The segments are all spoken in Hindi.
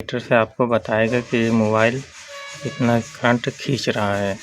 मीटर से आपको बताएगा कि ये मोबाइल इतना करंट खींच रहा है।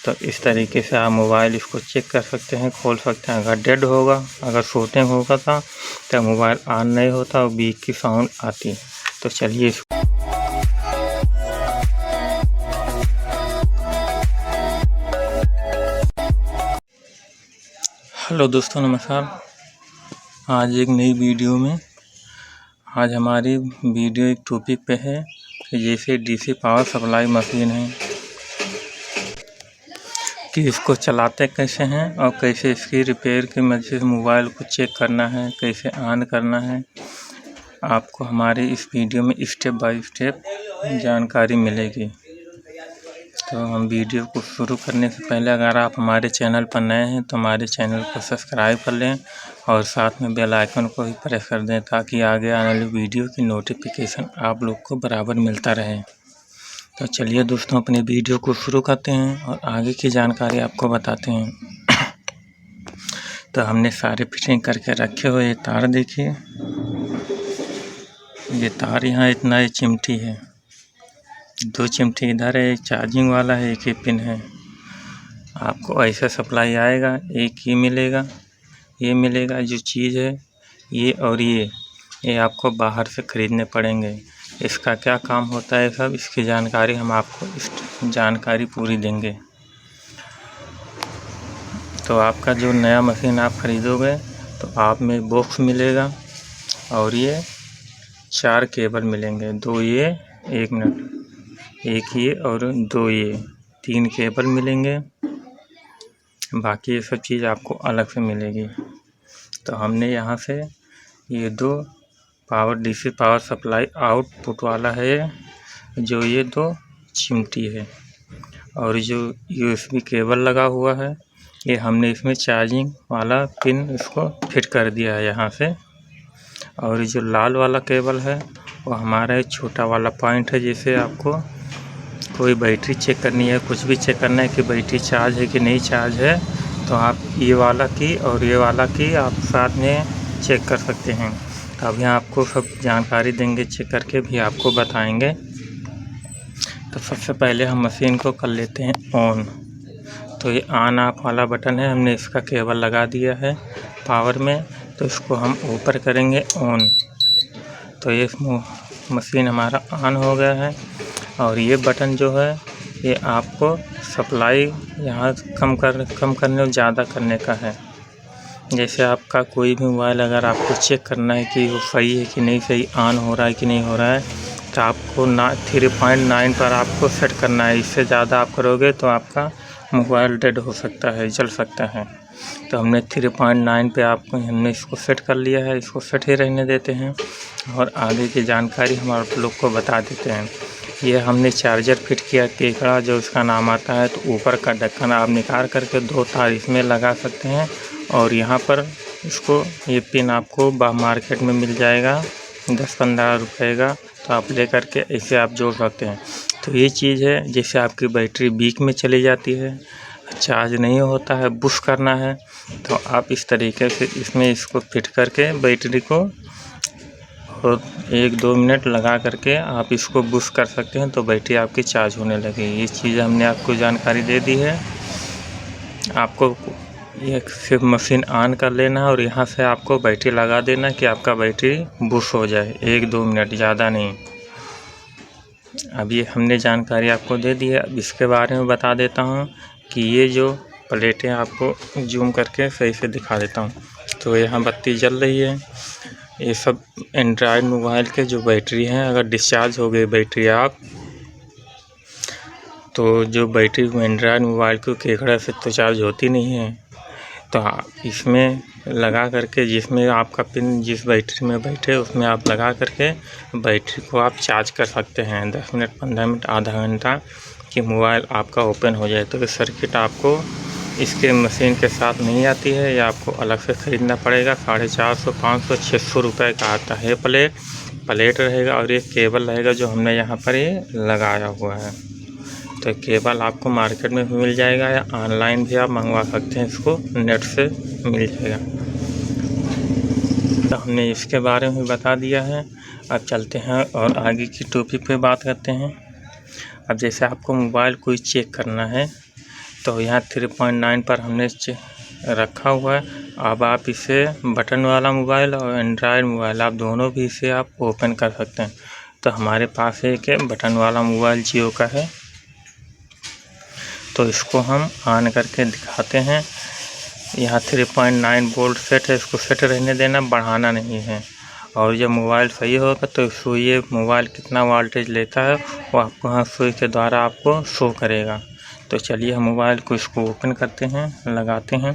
तो इस तरीके से आप मोबाइल इसको चेक कर सकते हैं, खोल सकते हैं। अगर डेड होगा, अगर शूटिंग होगा था तो मोबाइल ऑन नहीं होता और बीप की साउंड आती। तो चलिए हेलो दोस्तों, नमस्कार। आज एक नई वीडियो में आज हमारी वीडियो एक टॉपिक पे है कि जैसे डीसी पावर सप्लाई मशीन है कि इसको चलाते कैसे हैं और कैसे इसकी रिपेयर की मदद से मोबाइल को चेक करना है, कैसे ऑन करना है। आपको हमारे इस वीडियो में स्टेप बाय स्टेप जानकारी मिलेगी। तो हम वीडियो को शुरू करने से पहले अगर आप हमारे चैनल पर नए हैं तो हमारे चैनल को सब्सक्राइब कर लें और साथ में बेल आइकन को भी प्रेस कर दें ताकि आगे आने वाली वीडियो की नोटिफिकेशन आप लोग को बराबर मिलता रहे। तो चलिए दोस्तों, अपने वीडियो को शुरू करते हैं और आगे की जानकारी आपको बताते हैं। तो हमने सारे फिटिंग करके रखे हुए। ये तार देखिए, ये तार यहाँ इतना ही चिमटी है, 2 चिमटी इधर है, एक चार्जिंग वाला है, एक ही पिन है। आपको ऐसा सप्लाई आएगा, एक ही मिलेगा। ये मिलेगा जो चीज़ है ये और ये आपको बाहर से ख़रीदने पड़ेंगे। इसका क्या काम होता है सब, इसकी जानकारी हम आपको इस जानकारी पूरी देंगे। तो आपका जो नया मशीन आप ख़रीदोगे तो आप में बॉक्स मिलेगा और ये 4 केबल मिलेंगे। 2 ये, 1 मिनट, 1 ये और 2 ये, 3 केबल मिलेंगे। बाकी ये सब चीज़ आपको अलग से मिलेगी। तो हमने यहाँ से ये 2 power DC power supply output वाला है, जो ये 2 चिमटी है, और जो यूएसबी केबल लगा हुआ है ये हमने इसमें चार्जिंग वाला पिन इसको फिट कर दिया है यहाँ से। और जो लाल वाला केबल है वो हमारा एक छोटा वाला पॉइंट है। जैसे आपको कोई बैटरी चेक करनी है, कुछ भी चेक करना है कि बैटरी चार्ज है कि नहीं चार्ज है, तो आप ये वाला की और ये वाला की आप साथ में चेक कर सकते हैं। अब यहाँ आपको सब जानकारी देंगे, चेक करके भी आपको बताएंगे। तो सबसे पहले हम मशीन को कर लेते हैं ऑन। तो ये ऑन ऑफ वाला बटन है, हमने इसका केबल लगा दिया है पावर में। तो इसको हम ऊपर करेंगे ऑन। तो ये मशीन हमारा ऑन हो गया है। और ये बटन जो है ये आपको सप्लाई यहाँ कम करने और ज़्यादा करने का है। जैसे आपका कोई भी मोबाइल अगर आपको चेक करना है कि वो सही है कि नहीं सही, ऑन हो रहा है कि नहीं हो रहा है, तो आपको 3.9 पर आपको सेट करना है। इससे ज़्यादा आप करोगे तो आपका मोबाइल डेड हो सकता है, जल सकता है। तो हमने 3.9 पे हमने इसको सेट कर लिया है। इसको सेट ही रहने देते हैं और आगे की जानकारी हम आप लोग को बता देते हैं। ये हमने चार्जर फिट किया, केकड़ा जो इसका नाम आता है। तो ऊपर का ढक्कन आप निकाल करके 2 तार इसमें लगा सकते हैं। और यहाँ पर इसको ये पिन आपको मार्केट में मिल जाएगा 10-15 रुपये का। तो आप ले करके ऐसे आप जोड़ सकते हैं। तो ये चीज़ है, जैसे आपकी बैटरी वीक में चली जाती है, चार्ज नहीं होता है, बुश करना है, तो आप इस तरीके से इसमें इसको फिट करके बैटरी को और 1-2 मिनट लगा करके आप इसको बुश कर सकते हैं। तो बैटरी आपकी चार्ज होने लगेगी। ये चीज़ हमने आपको जानकारी दे दी है। आपको ये सिर्फ मशीन ऑन कर लेना है और यहाँ से आपको बैटरी लगा देना कि आपका बैटरी बुश हो जाए 1-2 मिनट, ज़्यादा नहीं। अब ये हमने जानकारी आपको दे दी है। अब इसके बारे में बता देता हूँ कि ये जो प्लेटें आपको जूम करके सही से दिखा देता हूँ। तो यहाँ बत्ती जल रही है। ये सब एंड्रॉयड मोबाइल के जो बैटरी हैं, अगर डिस्चार्ज हो गई बैटरी आप, तो जो बैटरी एंड्रॉयड मोबाइल को केकड़ा से तो चार्ज होती नहीं है। तो इसमें लगा करके, जिसमें आपका पिन जिस बैटरी में बैठे उसमें आप लगा करके बैटरी को आप चार्ज कर सकते हैं 10 मिनट, 15 मिनट, आधा घंटा, कि मोबाइल आपका ओपन हो जाए। तो ये सर्किट आपको इसके मशीन के साथ नहीं आती है, या आपको अलग से ख़रीदना पड़ेगा। 450, 500, 600 रुपये का आता है प्लेट रहेगा और ये केबल रहेगा जो हमने यहाँ पर ये लगाया हुआ है। तो केबल आपको मार्केट में भी मिल जाएगा या ऑनलाइन भी आप मंगवा सकते हैं, इसको नेट से मिल जाएगा। तो हमने इसके बारे में बता दिया है। अब चलते हैं और आगे की टॉपिक पे बात करते हैं। अब जैसे आपको मोबाइल कोई चेक करना है तो यहाँ 3.9 पर हमने रखा हुआ है। अब आप इसे बटन वाला मोबाइल और एंड्रॉयड मोबाइल आप दोनों भी इसे आप ओपन कर सकते हैं। तो हमारे पास एक बटन वाला मोबाइल जियो का है, तो इसको हम ऑन करके दिखाते हैं। यहाँ 3.9 वोल्ट सेट है, इसको सेट रहने देना, बढ़ाना नहीं है। और जब मोबाइल सही होगा तो इसको ये मोबाइल कितना वोल्टेज लेता है वो आपको यहाँ सुई के द्वारा आपको शो करेगा। तो चलिए हम मोबाइल को इसको ओपन करते हैं, लगाते हैं।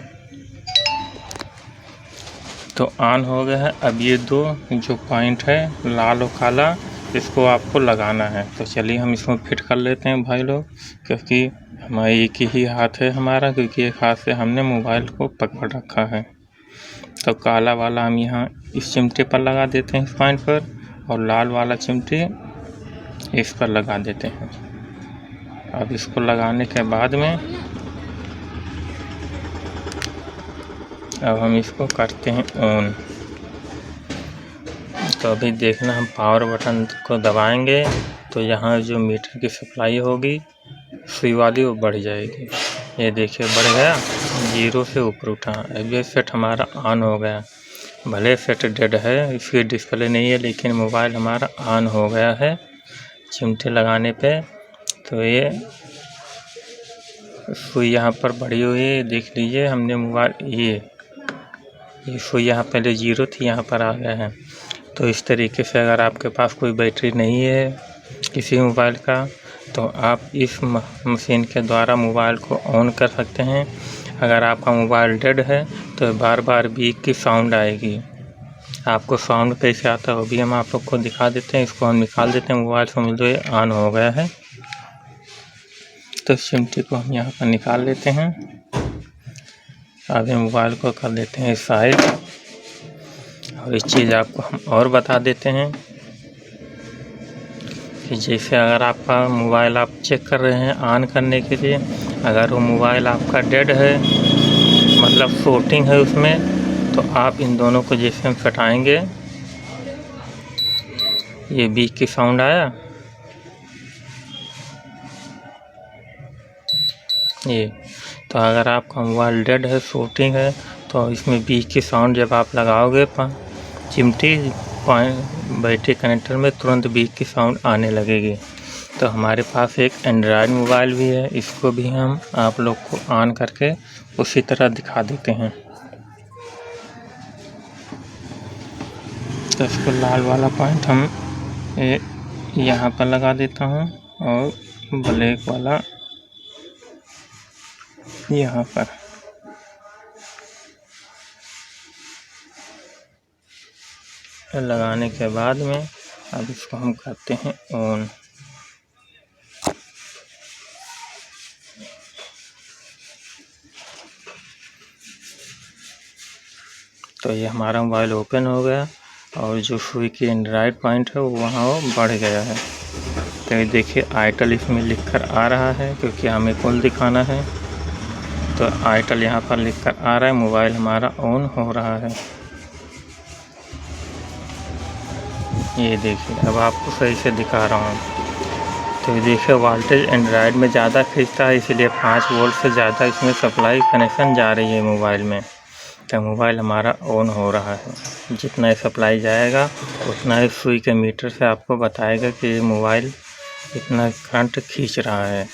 तो ऑन हो गया है। अब ये दो जो पॉइंट है लाल और काला, इसको आपको लगाना है। तो चलिए हम इसमें फिट कर लेते हैं भाई लोग, क्योंकि हमारा एक ही हाथ है हमारा, क्योंकि एक हाथ से हमने मोबाइल को पकड़ रखा है। तो काला वाला हम यहाँ इस चिमटे पर लगा देते हैं इस पॉइंट पर, और लाल वाला चिमटे इस पर लगा देते हैं। अब इसको लगाने के बाद में अब हम इसको करते हैं ऑन। तो अभी देखना, हम पावर बटन को दबाएंगे तो यहाँ जो मीटर की सप्लाई होगी सुई वाली वो बढ़ जाएगी। ये देखिए बढ़ गया, 0 से ऊपर उठा। अब ये सेट हमारा ऑन हो गया। भले सेट डेड है, इसकी डिस्प्ले नहीं है, लेकिन मोबाइल हमारा ऑन हो गया है चिमटे लगाने पे। तो ये सुई यहाँ पर बढ़ी हुई है, देख लीजिए। हमने मोबाइल ये सुई यहाँ पहले 0 थी, यहाँ पर आ गया है। तो इस तरीके से अगर आपके पास कोई बैटरी नहीं है किसी मोबाइल का, तो आप इस मशीन के द्वारा मोबाइल को ऑन कर सकते हैं। अगर आपका मोबाइल डेड है तो बार बार बीप की साउंड आएगी। आपको साउंड कैसे आता है वो भी हम आप लोग को दिखा देते हैं। इसको हम निकाल देते हैं, मोबाइल समझ लो ये ऑन हो गया है। तो चिमटी को हम यहाँ पर निकाल लेते हैं। अभी मोबाइल को कर देते हैं साइड। और इस चीज़ आपको हम और बता देते हैं कि जैसे अगर आपका मोबाइल आप चेक कर रहे हैं ऑन करने के लिए, अगर वो मोबाइल आपका डेड है, मतलब फ्लोटिंग है उसमें, तो आप इन दोनों को जैसे हम सटाएंगे, ये बीप की साउंड आया, ये तो अगर आपका मोबाइल डेड है, फ्लोटिंग है, तो इसमें बीप की साउंड जब आप लगाओगे चिमटी बैटरी कनेक्टर में, तुरंत बीप की साउंड आने लगेगी। तो हमारे पास एक एंड्रॉयड मोबाइल भी है, इसको भी हम आप लोग को ऑन करके उसी तरह दिखा देते हैं। तो इसको लाल वाला पॉइंट हम यहाँ पर लगा देता हूँ और ब्लैक वाला यहाँ पर। लगाने के बाद में अब इसको हम करते हैं ऑन। तो ये हमारा मोबाइल ओपन हो गया और जो सुई की एंड्रॉयड पॉइंट है वो वहाँ वो बढ़ गया है। तो ये देखिए आईटेल इसमें लिखकर आ रहा है, क्योंकि हमें कॉल दिखाना है। तो आईटेल यहाँ पर लिखकर आ रहा है, मोबाइल हमारा ऑन हो रहा है। ये देखिए अब आपको सही से दिखा रहा हूँ। तो ये देखिए वोल्टेज एंड्रॉयड में ज़्यादा खींचता है, इसलिए 5 वोल्ट से ज़्यादा इसमें सप्लाई कनेक्शन जा रही है मोबाइल में। तो मोबाइल हमारा ऑन हो रहा है। जितना सप्लाई जाएगा उतना ही सुई के मीटर से आपको बताएगा कि ये मोबाइल इतना करंट खींच रहा है।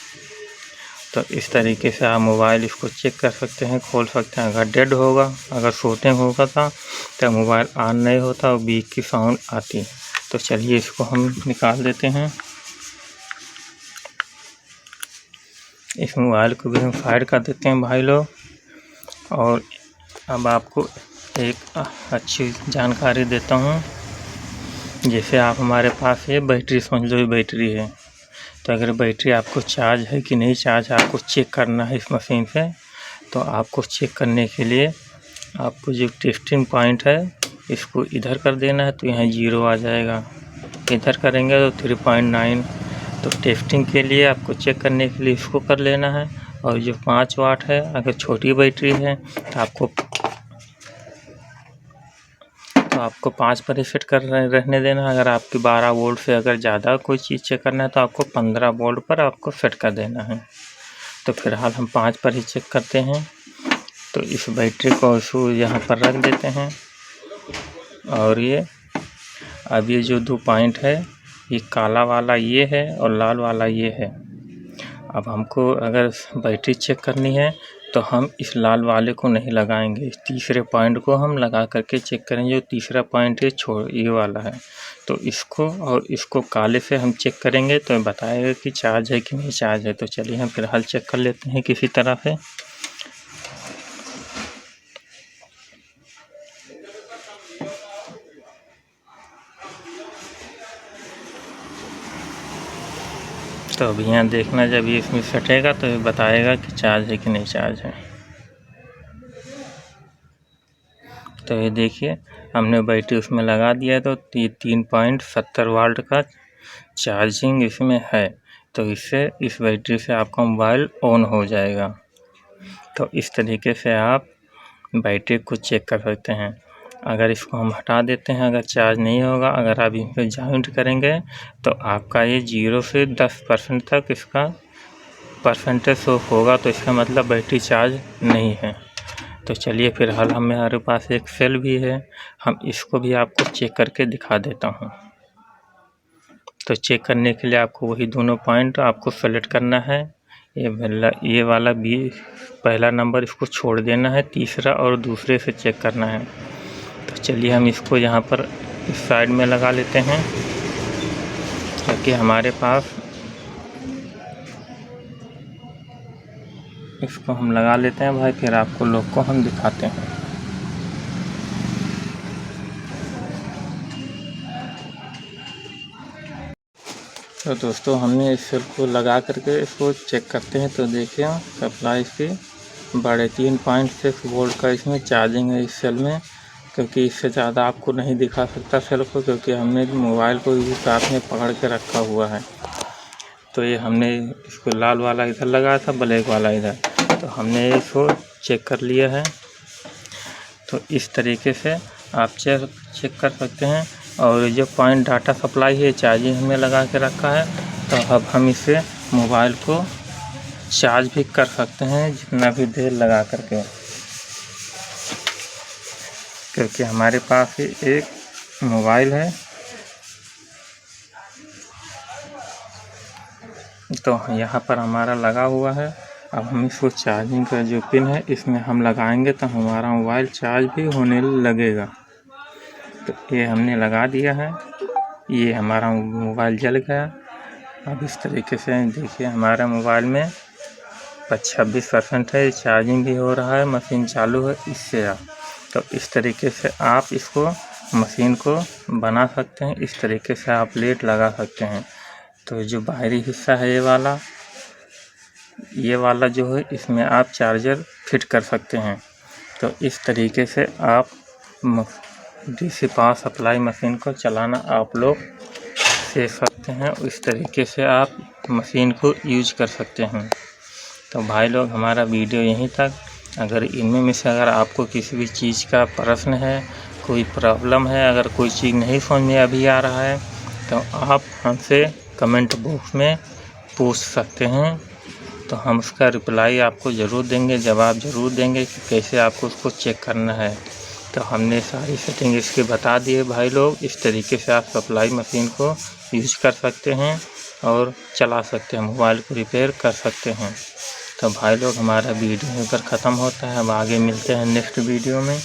तो इस तरीके से आप मोबाइल इसको चेक कर सकते हैं, खोल सकते हैं। अगर डेड होगा, अगर शूटिंग होगा था तो मोबाइल ऑन नहीं होता और बीप की साउंड आती। तो चलिए इसको हम निकाल देते हैं। इस मोबाइल को भी हम फायर कर देते हैं भाई लोग। और अब आपको एक अच्छी जानकारी देता हूँ। जैसे आप हमारे पास ये बैटरी समझ लो, ये बैटरी है। तो अगर बैटरी आपको चार्ज है कि नहीं चार्ज आपको चेक करना है इस मशीन से, तो आपको चेक करने के लिए आपको जो टेस्टिंग पॉइंट है इसको इधर कर देना है, तो यहाँ 0 आ जाएगा। इधर करेंगे तो 3.9। तो टेस्टिंग के लिए आपको चेक करने के लिए इसको कर लेना है। और जो 5 वाट है, अगर छोटी बैटरी है तो आपको तो आपको 5 पर ही फिट कर रहने देना। अगर आपकी 12 वोल्ट से अगर ज़्यादा कोई चीज़ चेक करना है तो आपको 15 वोल्ट पर आपको फिट कर देना है। तो फिलहाल हम 5 पर ही चेक करते हैं। तो इस बैटरी को शू यहाँ पर रख देते हैं और ये अब ये जो 2 पॉइंट है, ये काला वाला ये है और लाल वाला ये है। अब हमको अगर बैटरी चेक करनी है तो हम इस लाल वाले को नहीं लगाएंगे, इस तीसरे पॉइंट को हम लगा करके चेक करेंगे। जो तीसरा पॉइंट है ये वाला है, तो इसको और इसको काले से हम चेक करेंगे तो बताएगा कि चार्ज है कि नहीं चार्ज है। तो चलिए हम फिलहाल चेक कर लेते हैं किसी तरह से। तो अब यहाँ देखना, जब ये इसमें सटेगा तो ये बताएगा कि चार्ज है कि नहीं चार्ज है। तो ये देखिए हमने बैटरी उसमें लगा दिया है, तो 3.70 वाट का चार्जिंग इसमें है। तो इससे इस बैटरी से आपका मोबाइल ऑन हो जाएगा। तो इस तरीके से आप बैटरी को चेक कर सकते हैं। अगर इसको हम हटा देते हैं, अगर चार्ज नहीं होगा, अगर आप इस पर जॉइंट करेंगे तो आपका ये 0 से 10% तक इसका परसेंटेज शो होगा। तो इसका मतलब बैटरी चार्ज नहीं है। तो चलिए फिलहाल हमारे पास एक सेल भी है, हम इसको भी आपको चेक करके दिखा देता हूँ। तो चेक करने के लिए आपको वही दोनों पॉइंट आपको सेलेक्ट करना है। ये वाला भी पहला नंबर इसको छोड़ देना है, तीसरा और दूसरे से चेक करना है। तो चलिए हम इसको यहाँ पर इस साइड में लगा लेते हैं ताकि हमारे पास, इसको हम लगा लेते हैं भाई, फिर आपको लोग को हम दिखाते हैं। तो दोस्तों हमने इस सेल को लगा करके इसको चेक करते हैं। तो देखिए सप्लाई इसकी 3.6 वोल्ट का इसमें चार्जिंग है इस सेल में, क्योंकि इससे ज़्यादा आपको नहीं दिखा सकता सेल को, क्योंकि हमने मोबाइल को भी साथ में पकड़ के रखा हुआ है। तो ये हमने इसको लाल वाला इधर लगाया था, ब्लैक वाला इधर, तो हमने इसको चेक कर लिया है। तो इस तरीके से आप चेक कर सकते हैं। और जो पॉइंट डाटा सप्लाई है चार्जिंग हमने लगा के रखा है, तो अब हम इसे मोबाइल को चार्ज भी कर सकते हैं जितना भी देर लगा करके, क्योंकि हमारे पास ही एक मोबाइल है। तो यहाँ पर हमारा लगा हुआ है। अब हम इसको चार्जिंग का जो पिन है इसमें हम लगाएंगे तो हमारा मोबाइल चार्ज भी होने लगेगा। तो ये हमने लगा दिया है, ये हमारा मोबाइल जल गया। अब इस तरीके से देखिए हमारे मोबाइल में 26% है, चार्जिंग भी हो रहा है, मशीन चालू है इससे। आप तो इस तरीके से आप इसको मशीन को बना सकते हैं। इस तरीके से आप लेट लगा सकते हैं। तो जो बाहरी हिस्सा है ये वाला जो है, इसमें आप चार्जर फिट कर सकते हैं। तो इस तरीके से आप डीसी पावर सप्लाई मशीन को चलाना आप लोग सीख सकते हैं। इस तरीके से आप मशीन को यूज कर सकते हैं। तो भाई लोग हमारा वीडियो यहीं तक। अगर इनमें में से अगर आपको किसी भी चीज़ का प्रश्न है, कोई प्रॉब्लम है, अगर कोई चीज़ नहीं समझ में अभी आ रहा है तो आप हमसे कमेंट बॉक्स में पूछ सकते हैं। तो हम उसका रिप्लाई आपको ज़रूर देंगे, जवाब ज़रूर देंगे कि कैसे आपको उसको चेक करना है। तो हमने सारी सेटिंग इसकी बता दी है भाई लोग। इस तरीके से आप सप्लाई मशीन को यूज कर सकते हैं और चला सकते हैं, मोबाइल को रिपेयर कर सकते हैं। तो भाई लोग हमारा वीडियो यहीं पर ख़त्म होता है। अब आगे मिलते हैं नेक्स्ट वीडियो में।